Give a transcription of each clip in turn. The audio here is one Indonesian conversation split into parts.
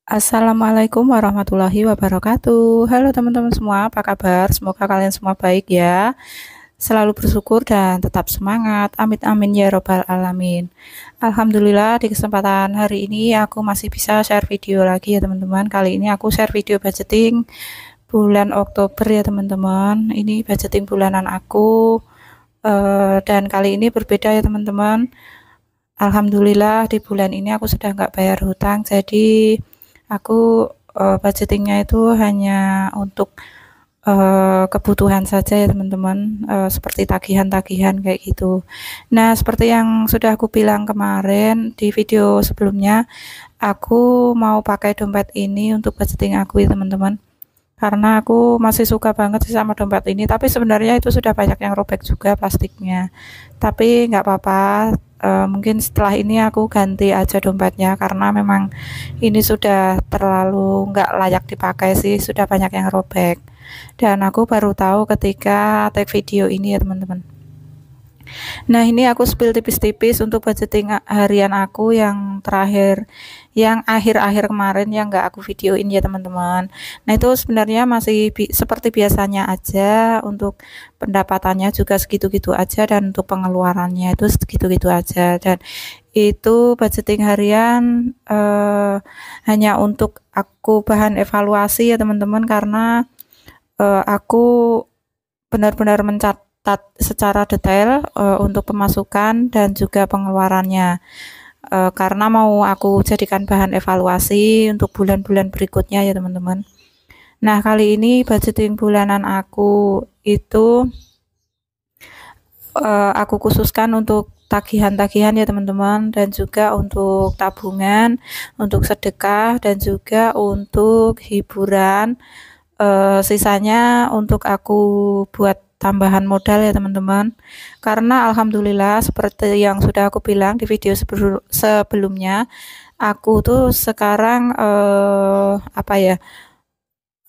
Assalamualaikum warahmatullahi wabarakatuh. Halo teman-teman semua, apa kabar? Semoga kalian semua baik ya. Selalu bersyukur dan tetap semangat. Amin amin ya robbal alamin. Alhamdulillah di kesempatan hari ini aku masih bisa share video lagi ya teman-teman. Kali ini aku share video budgeting bulan Oktober ya teman-teman. Ini budgeting bulanan aku dan kali ini berbeda ya teman-teman. Alhamdulillah di bulan ini aku sudah nggak bayar hutang, jadi aku budgetingnya itu hanya untuk kebutuhan saja ya teman-teman, seperti tagihan-tagihan kayak gitu. Nah, seperti yang sudah aku bilang kemarin di video sebelumnya, aku mau pakai dompet ini untuk budgeting aku ya teman-teman. Karena aku masih suka banget sih sama dompet ini, tapi sebenarnya itu sudah banyak yang robek juga plastiknya. Tapi nggak apa-apa, mungkin setelah ini aku ganti aja dompetnya karena memang ini sudah terlalu nggak layak dipakai sih, sudah banyak yang robek. Dan aku baru tahu ketika take video ini ya teman-teman. Nah, ini aku spill tipis-tipis untuk budgeting harian aku yang terakhir, yang akhir-akhir kemarin yang nggak aku videoin ya teman-teman. Nah, itu sebenarnya masih seperti biasanya aja, untuk pendapatannya juga segitu-gitu aja, dan untuk pengeluarannya itu segitu-gitu aja. Dan itu budgeting harian hanya untuk aku bahan evaluasi ya teman-teman, karena aku benar-benar mencatat secara detail untuk pemasukan dan juga pengeluarannya, karena mau aku jadikan bahan evaluasi untuk bulan-bulan berikutnya ya teman-teman. Nah, kali ini budgeting bulanan aku itu aku khususkan untuk tagihan-tagihan ya teman-teman, dan juga untuk tabungan, untuk sedekah, dan juga untuk hiburan. Sisanya untuk aku buat tambahan modal ya teman-teman, karena alhamdulillah seperti yang sudah aku bilang di video sebelumnya, aku tuh sekarang apa ya,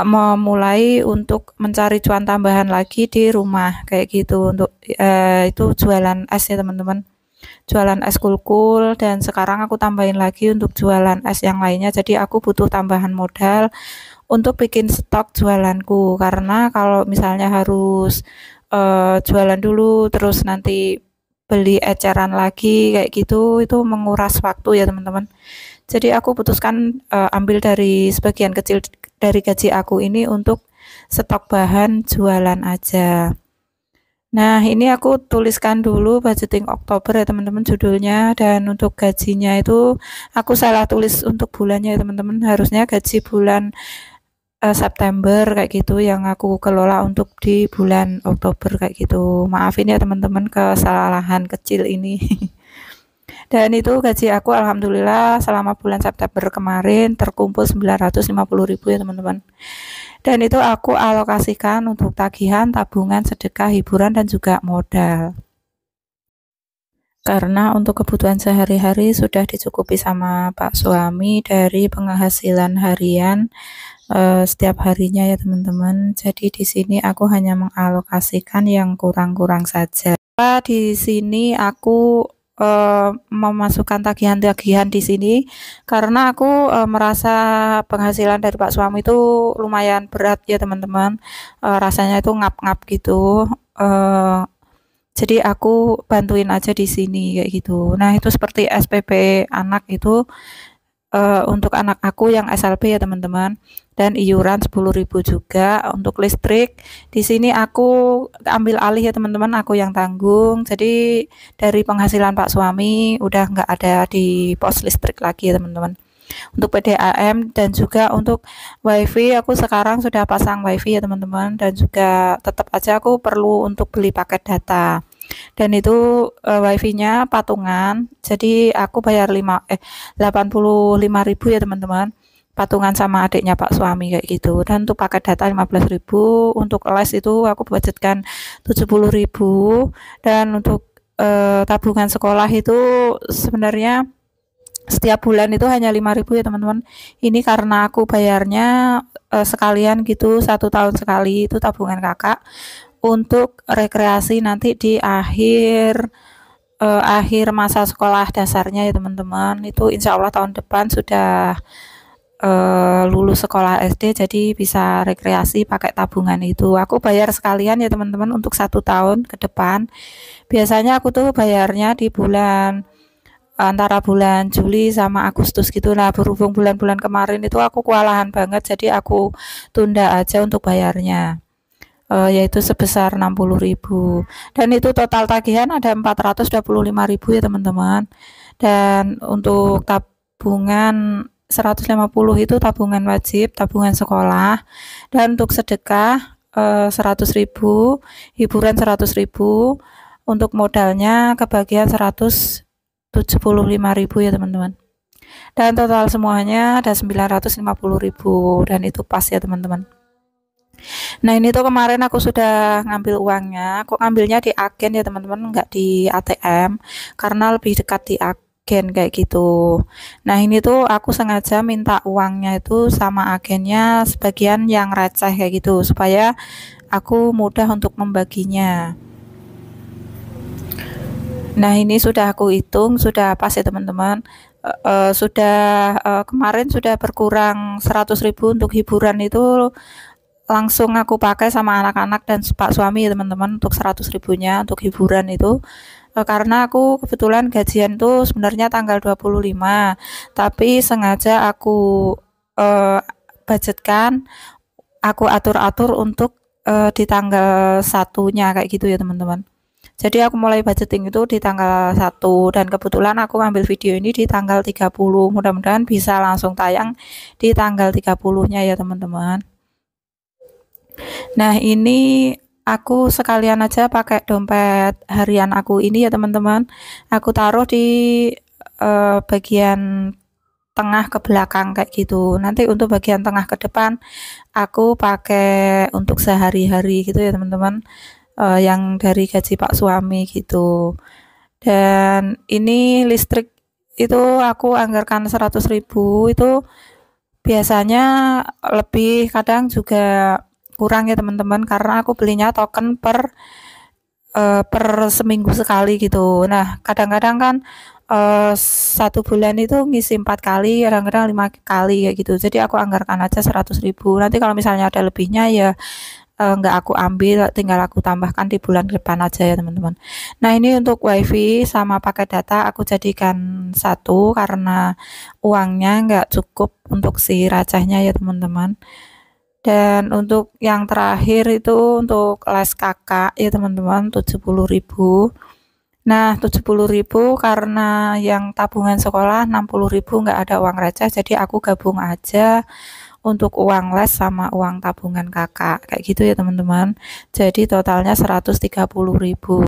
memulai untuk mencari cuan tambahan lagi di rumah kayak gitu, untuk itu jualan es ya teman-teman, jualan es kulkul, dan sekarang aku tambahin lagi untuk jualan es yang lainnya. Jadi aku butuh tambahan modal untuk bikin stok jualanku, karena kalau misalnya harus jualan dulu terus nanti beli eceran lagi kayak gitu, itu menguras waktu ya teman-teman. Jadi aku putuskan ambil dari sebagian kecil dari gaji aku ini untuk stok bahan jualan aja. Nah, ini aku tuliskan dulu budgeting Oktober ya teman-teman judulnya, dan untuk gajinya itu aku salah tulis untuk bulannya ya teman-teman. Harusnya gaji bulan September kayak gitu yang aku kelola untuk di bulan Oktober kayak gitu. Maafin ya teman-teman kesalahan kecil ini. Dan itu gaji aku alhamdulillah selama bulan September kemarin terkumpul 950.000 ya teman-teman. Dan itu aku alokasikan untuk tagihan, tabungan, sedekah, hiburan, dan juga modal. Karena untuk kebutuhan sehari-hari sudah dicukupi sama Pak suami dari penghasilan harian setiap harinya ya teman-teman. Jadi di sini aku hanya mengalokasikan yang kurang-kurang saja. Di sini aku memasukkan tagihan-tagihan di sini karena aku merasa penghasilan dari Pak suami itu lumayan berat ya teman-teman. Rasanya itu ngap-ngap gitu. Jadi aku bantuin aja di sini kayak gitu. Nah, itu seperti SPP anak itu untuk anak aku yang SLB ya teman-teman, dan iuran 10.000 juga untuk listrik. Di sini aku ambil alih ya teman-teman, aku yang tanggung. Jadi dari penghasilan Pak suami udah nggak ada di pos listrik lagi ya teman-teman. Untuk PDAM dan juga untuk WiFi aku sekarang sudah pasang WiFi ya teman-teman, dan juga tetap aja aku perlu untuk beli paket data. Dan itu WiFi-nya patungan, jadi aku bayar 85.000 ya teman-teman, patungan sama adiknya Pak suami kayak gitu. Dan untuk paket data 15.000, untuk les itu aku budgetkan 70.000, dan untuk tabungan sekolah itu sebenarnya setiap bulan itu hanya 5.000 ya teman-teman. Ini karena aku bayarnya sekalian gitu, 1 tahun sekali, itu tabungan kakak untuk rekreasi nanti di akhir masa sekolah dasarnya ya teman-teman. Itu insya Allah tahun depan sudah lulus sekolah SD, jadi bisa rekreasi pakai tabungan itu. Aku bayar sekalian ya teman-teman untuk 1 tahun ke depan. Biasanya aku tuh bayarnya di bulan antara bulan Juli sama Agustus gitu. Nah, berhubung bulan-bulan kemarin itu aku kewalahan banget, jadi aku tunda aja untuk bayarnya. Yaitu sebesar 60.000, dan itu total tagihan ada 425.000 ya teman-teman. Dan untuk tabungan 150 itu tabungan wajib, tabungan sekolah, dan untuk sedekah 100.000, hiburan 100.000, untuk modalnya kebagian 175.000 ya teman-teman. Dan total semuanya ada 950.000, dan itu pas ya teman-teman. Nah, ini tuh kemarin aku sudah ngambil uangnya, kok ngambilnya di agen ya teman-teman, nggak di ATM, karena lebih dekat di agen kayak gitu. Nah, ini tuh aku sengaja minta uangnya itu sama agennya sebagian yang receh kayak gitu, supaya aku mudah untuk membaginya. Nah, ini sudah aku hitung, sudah pas ya teman-teman. Kemarin sudah berkurang 100.000 untuk hiburan itu, langsung aku pakai sama anak-anak dan pak suami ya teman-teman, untuk 100.000-nya untuk hiburan itu. Karena aku kebetulan gajian tuh sebenarnya tanggal 25, tapi sengaja aku budgetkan, aku atur-atur untuk di tanggal satunya kayak gitu ya teman-teman. Jadi aku mulai budgeting itu di tanggal 1, dan kebetulan aku ngambil video ini di tanggal 30. Mudah-mudahan bisa langsung tayang di tanggal 30-nya ya teman-teman. Nah, ini aku sekalian aja pakai dompet harian aku ini ya teman-teman. Aku taruh di bagian tengah ke belakang kayak gitu. Nanti untuk bagian tengah ke depan aku pakai untuk sehari-hari gitu ya teman-teman. Yang dari gaji pak suami gitu. Dan ini listrik itu aku anggarkan 100.000, itu biasanya lebih, kadang juga kurang ya teman-teman, karena aku belinya token per seminggu sekali gitu. Nah, kadang-kadang kan 1 bulan itu ngisi 4 kali, kadang-kadang 5 kali kayak gitu. Jadi aku anggarkan aja 100.000. Nanti kalau misalnya ada lebihnya ya nggak aku ambil, tinggal aku tambahkan di bulan depan aja ya teman-teman. Nah, ini untuk wifi sama paket data aku jadikan satu, karena uangnya nggak cukup untuk si recehnya ya teman-teman. Dan untuk yang terakhir itu untuk les kakak ya teman-teman, 70.000. Nah, 70.000 karena yang tabungan sekolah 60.000 nggak ada uang receh, jadi aku gabung aja untuk uang les sama uang tabungan kakak kayak gitu ya teman-teman. Jadi totalnya 130.000.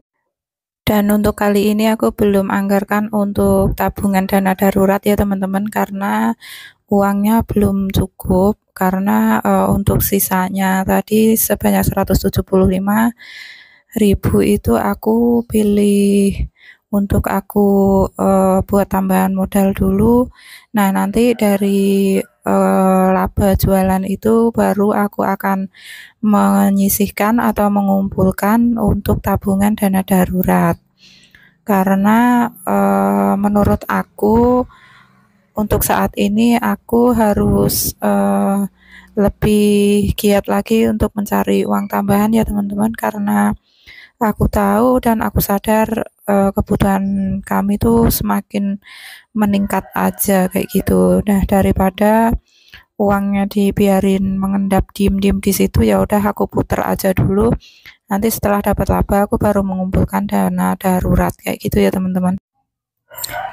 Dan untuk kali ini aku belum anggarkan untuk tabungan dana darurat ya teman-teman, karena uangnya belum cukup, karena untuk sisanya tadi sebanyak 175.000 itu aku pilih untuk aku buat tambahan modal dulu. Nah, nanti dari laba jualan itu baru aku akan menyisihkan atau mengumpulkan untuk tabungan dana darurat. Karena menurut aku untuk saat ini aku harus lebih giat lagi untuk mencari uang tambahan ya teman-teman, karena aku tahu dan aku sadar kebutuhan kami tuh semakin meningkat aja kayak gitu. Nah, daripada uangnya dibiarin mengendap diem-diem di situ, ya udah aku puter aja dulu. Nanti setelah dapat laba aku baru mengumpulkan dana darurat kayak gitu ya teman-teman.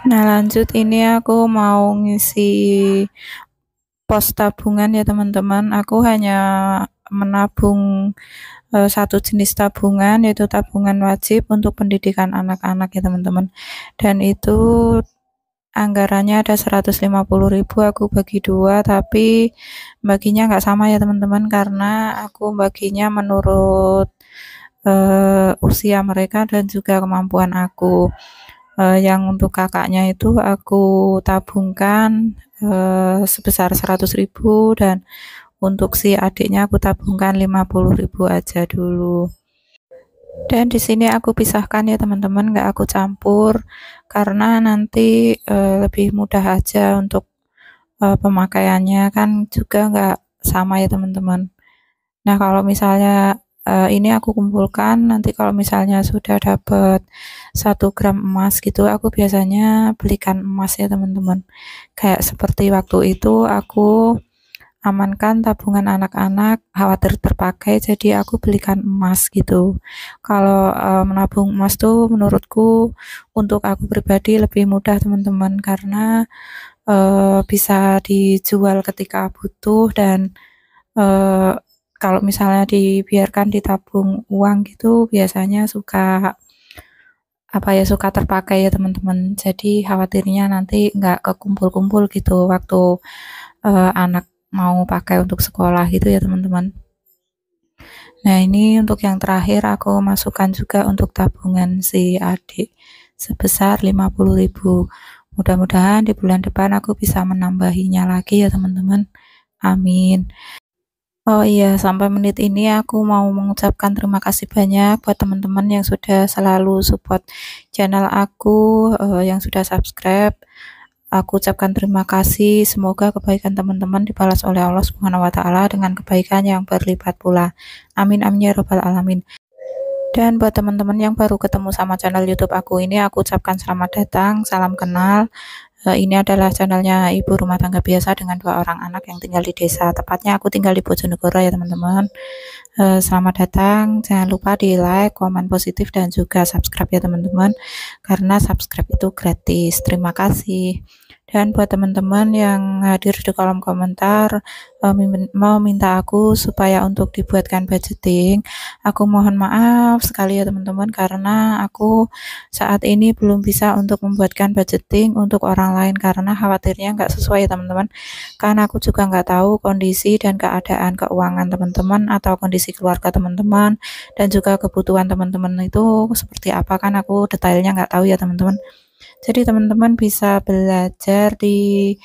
Nah, lanjut ini aku mau ngisi pos tabungan ya teman-teman. Aku hanya menabung satu jenis tabungan, yaitu tabungan wajib untuk pendidikan anak-anak ya teman-teman. Dan itu anggarannya ada 150.000, aku bagi 2, tapi baginya nggak sama ya teman-teman, karena aku baginya menurut usia mereka dan juga kemampuan aku. Yang untuk kakaknya itu aku tabungkan sebesar 100.000, dan untuk si adiknya aku tabungkan 50.000 aja dulu. Dan di sini aku pisahkan ya teman-teman, nggak aku campur, karena nanti lebih mudah aja untuk pemakaiannya kan juga nggak sama ya teman-teman. Nah, kalau misalnya ini aku kumpulkan, nanti kalau misalnya sudah dapat 1 gram emas gitu, aku biasanya belikan emas ya teman-teman. Kayak seperti waktu itu aku amankan tabungan anak-anak, khawatir terpakai, jadi aku belikan emas gitu. Kalau menabung emas tuh menurutku untuk aku pribadi lebih mudah teman-teman, karena bisa dijual ketika butuh dan eee, kalau misalnya dibiarkan ditabung uang gitu biasanya suka, apa ya, suka terpakai ya teman-teman. Jadi khawatirnya nanti nggak kekumpul-kumpul gitu waktu, anak mau pakai untuk sekolah gitu ya teman-teman. Nah, ini untuk yang terakhir aku masukkan juga untuk tabungan si adik sebesar 50.000. Mudah-mudahan di bulan depan aku bisa menambahinya lagi ya teman-teman. Amin. Oh iya, sampai menit ini aku mau mengucapkan terima kasih banyak buat teman-teman yang sudah selalu support channel aku, yang sudah subscribe. Aku ucapkan terima kasih, semoga kebaikan teman-teman dibalas oleh Allah Subhanahu wa taala dengan kebaikan yang berlipat pula. Amin amin ya robbal alamin. Dan buat teman-teman yang baru ketemu sama channel YouTube aku ini, aku ucapkan selamat datang, salam kenal. Ini adalah channelnya ibu rumah tangga biasa dengan 2 orang anak yang tinggal di desa. Tepatnya aku tinggal di Bojonegoro ya teman-teman. Selamat datang. Jangan lupa di like, komen positif dan juga subscribe ya teman-teman. Karena subscribe itu gratis. Terima kasih. Dan buat teman-teman yang hadir di kolom komentar mau minta aku supaya untuk dibuatkan budgeting, aku mohon maaf sekali ya teman-teman, karena aku saat ini belum bisa untuk membuatkan budgeting untuk orang lain karena khawatirnya nggak sesuai ya teman-teman. Karena aku juga nggak tahu kondisi dan keadaan keuangan teman-teman atau kondisi keluarga teman-teman dan juga kebutuhan teman-teman itu seperti apa, kan aku detailnya nggak tahu ya teman-teman. Jadi teman-teman bisa belajar di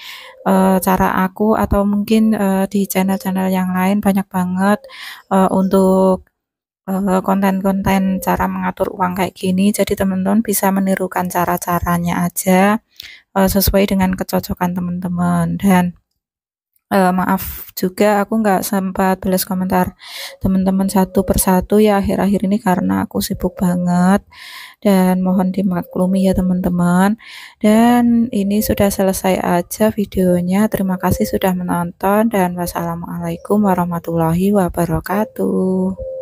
cara aku atau mungkin di channel-channel yang lain banyak banget untuk konten-konten cara mengatur uang kayak gini. Jadi teman-teman bisa menirukan cara-caranya aja sesuai dengan kecocokan teman-teman. Dan maaf juga aku nggak sempat balas komentar teman-teman satu persatu ya akhir-akhir ini karena aku sibuk banget, dan mohon dimaklumi ya teman-teman. Dan ini sudah selesai aja videonya. Terima kasih sudah menonton dan wassalamualaikum warahmatullahi wabarakatuh.